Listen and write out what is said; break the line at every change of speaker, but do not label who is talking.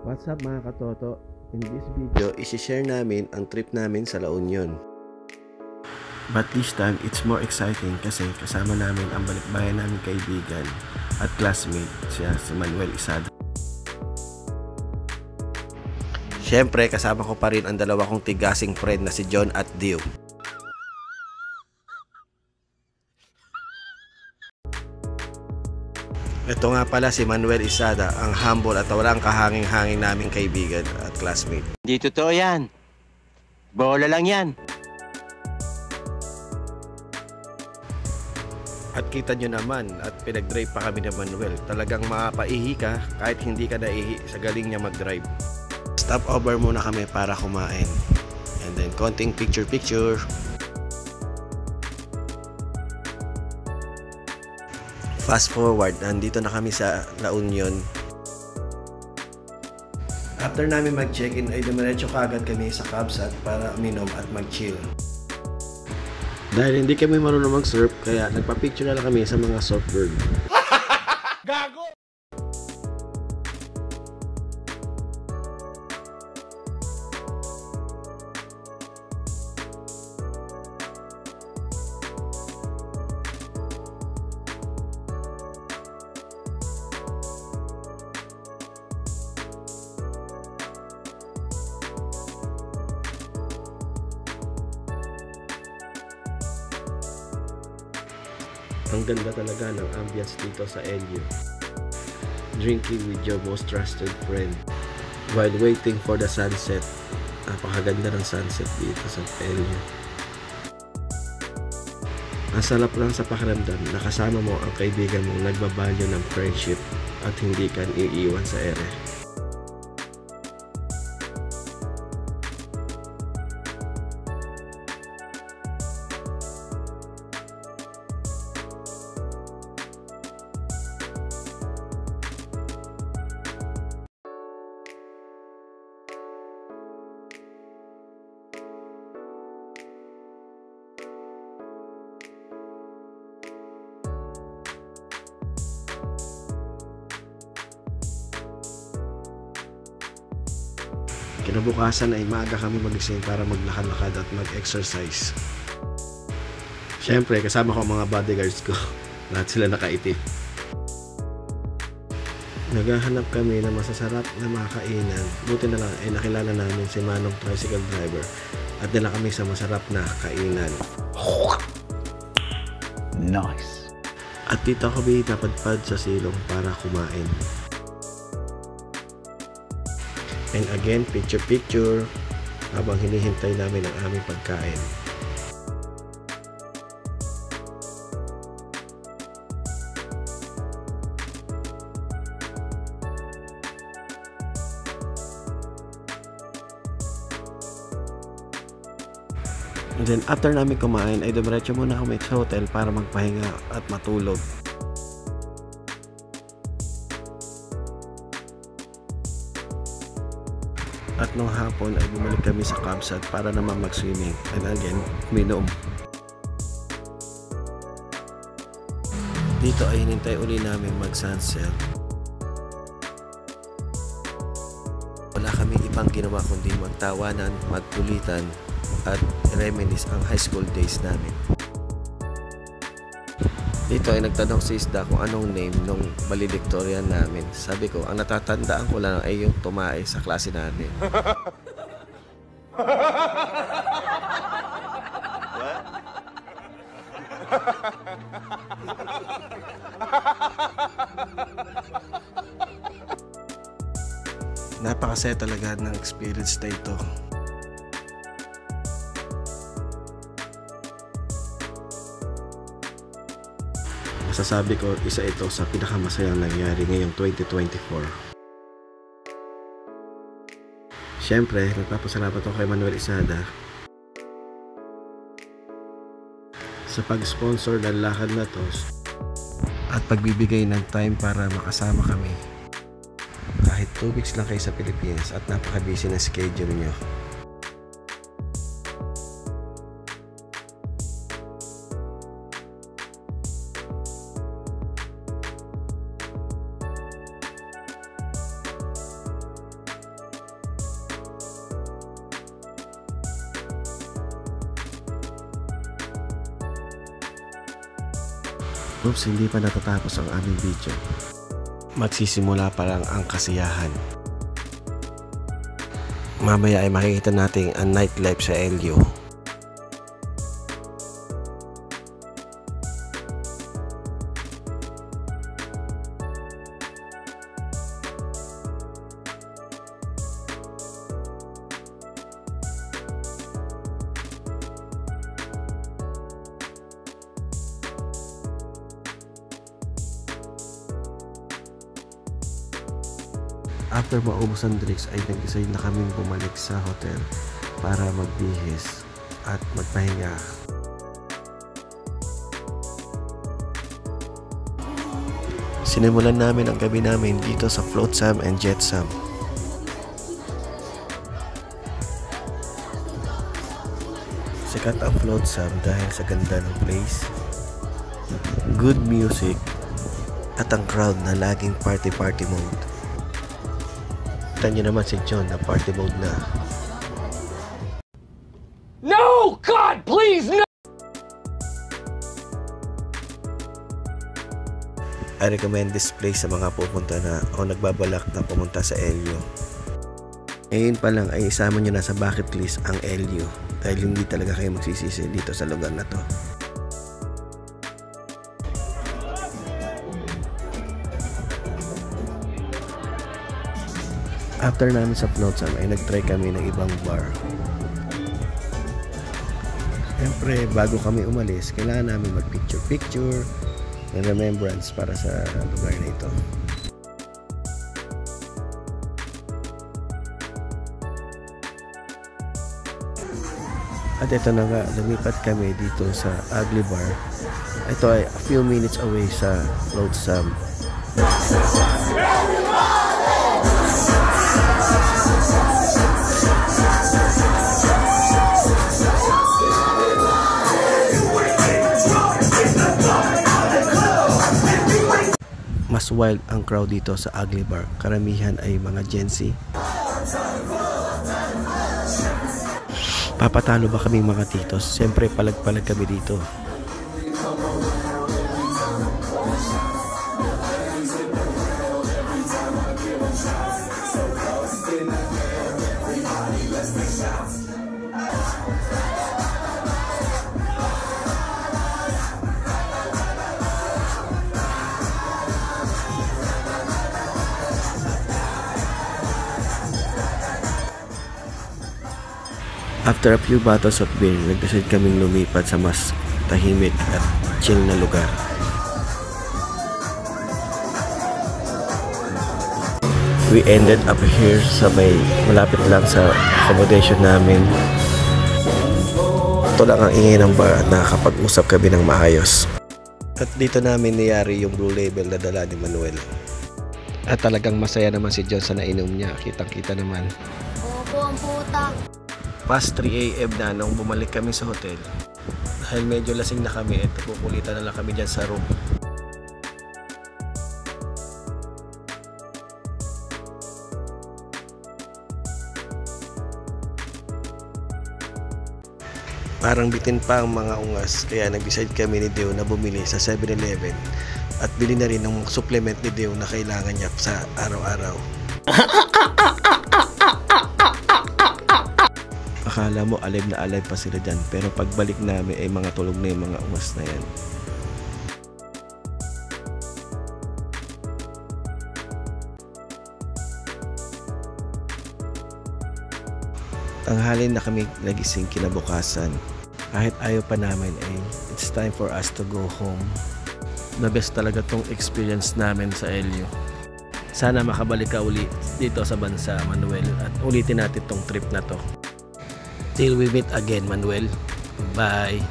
What's up mga katoto? In this video, isi-share namin ang trip namin sa La Union. But this time, it's more exciting kasi kasama namin ang balikbayan namin kaibigan at classmate siya si Manuel Isada. Siyempre, kasama ko pa rin ang dalawa kong tigasing friend na si John at Dio. Ito nga pala si Manuel Isada, ang humble at walang kahanging-hanging naming kaibigan at classmate.
Hindi totoo yan. Bola lang yan.
At kita nyo naman at pinag-drive pa kami ni Manuel. Talagang mapaihi ka kahit hindi ka naihi sa galing niya mag-drive. Stop over muna kami para kumain. And then konting picture-picture. Fast forward, nandito na kami sa La Union. After namin mag-check-in ay dumiretso kaagad kami sa Cabsat para uminom at mag-chill. Dahil hindi kami marunong mag-surf, kaya nagpa-picture na lang kami sa mga surfboard. Gago! Ang ganda talaga ng ambience dito sa LU. Drinking with your most trusted friend while waiting for the sunset. Napakaganda ng sunset dito sa LU. Ang sarap lang sa pakiramdam na kasama mo ang kaibigan mong nagbabalyo ng friendship at hindi ka iiwan sa ere. Kinabukasan ay maaga kami magising para maglakad-lakad at mag-exercise. Siyempre, kasama ko ang mga bodyguards ko. Lahat sila nakaitim. Naghahanap kami ng masasarap na makakainan. Buti na lang ay nakilala namin si Manong tricycle driver at dala kami sa masarap na kainan.
Nice!
At dito kami napadpad sa silong para kumain. And again, picture-picture habang hinihintay namin ang aming pagkain. And then after namin kumain ay dumiretso muna kami sa hotel para magpahinga at matulog. At nung hapon ay bumalik kami sa Cabsat para naman mag-swimming. And again, uminom. Dito ay hinintay uli namin mag-sunset. Wala kami ibang ginawa kundi magtawanan, magkulitan, at reminisce ang high school days namin. Dito ay nagtanong si Isda kung anong name nung valedictorian namin. Sabi ko, ang natatandaan ko lang ay yung tumae sa klase namin. Napakasaya talaga ng experience na ito. Masasabi ko, isa ito sa pinakamasayang nangyari ngayong 2024. Siyempre, nagpapasalamat ako kay Manuel Isada sa pag-sponsor ng lakad na to at pagbibigay ng time para makasama kami. Kahit 2 weeks lang kayo sa Pilipinas at napaka-busy na schedule nyo. Oops, hindi pa natatapos ang aming video. Magsisimula pa lang ang kasiyahan. Mamaya ay makikita natin ang nightlife sa Elio. After maubos ang drinks ay nag-decide na kaming bumalik sa hotel para magbihis at magpahinga. Sinimulan namin ang gabi namin dito sa Flotsam and Jetsam. Sikat ang Flotsam dahil sa ganda ng place, good music, at ang crowd na laging party mode. Kita nyo naman si John na party mode na.
No! God, please, no!
I recommend this place sa mga pupunta na o nagbabalak na pumunta sa Elio. Ngayon pa lang ay isama nyo na sa bucket list ang Elio dahil hindi talaga kayo magsisisi dito sa lugar na to. After namin sa Flotsam ay nag-try kami ng ibang bar. Siyempre, bago kami umalis, kailangan namin mag-picture ng remembrance para sa lugar na ito. At ito na nga, lumipat kami dito sa Ugly Bar. Ito ay a few minutes away sa Flotsam. Mas wild ang crowd dito sa Ugly Bar. Karamihan ay mga Gen Z. Papatalo ba kaming mga titos? Siyempre palag-palag kami dito. After a few bottles of beer, nag-decide kaming lumipat sa mas tahimik at chill na lugar. We ended up here sa malapit lang sa accommodation namin. Ito lang ang ingay ng bar at nakakapag-usap kami ng maayos. At dito namin niyari yung Blue Label na dala ni Manuel. At talagang masaya naman si John sa nainom niya. Kitang-kita naman.
Opo, ang puta.
Past 3 AM na nung bumalik kami sa hotel. Dahil medyo lasing na kami at pupulitan na lang kami dyan sa room. Parang bitin pa ang mga ungas kaya nag-decide kami ni Deo na bumili sa 7-Eleven at bili na rin ng supplement ni Deo na kailangan niya sa araw-araw. Akala mo alive na alive pa sila dyan pero pagbalik namin ay mga tulog na yung mga ungas na yan. Tanghalin na kami nagising kinabukasan. Kahit ayaw pa namin ay it's time for us to go home. The best talaga tong experience namin sa Elio. Sana makabalik ka uli dito sa bansa, Manuel, at ulitin natin tong trip na to. Till we meet again, Manuel. Bye.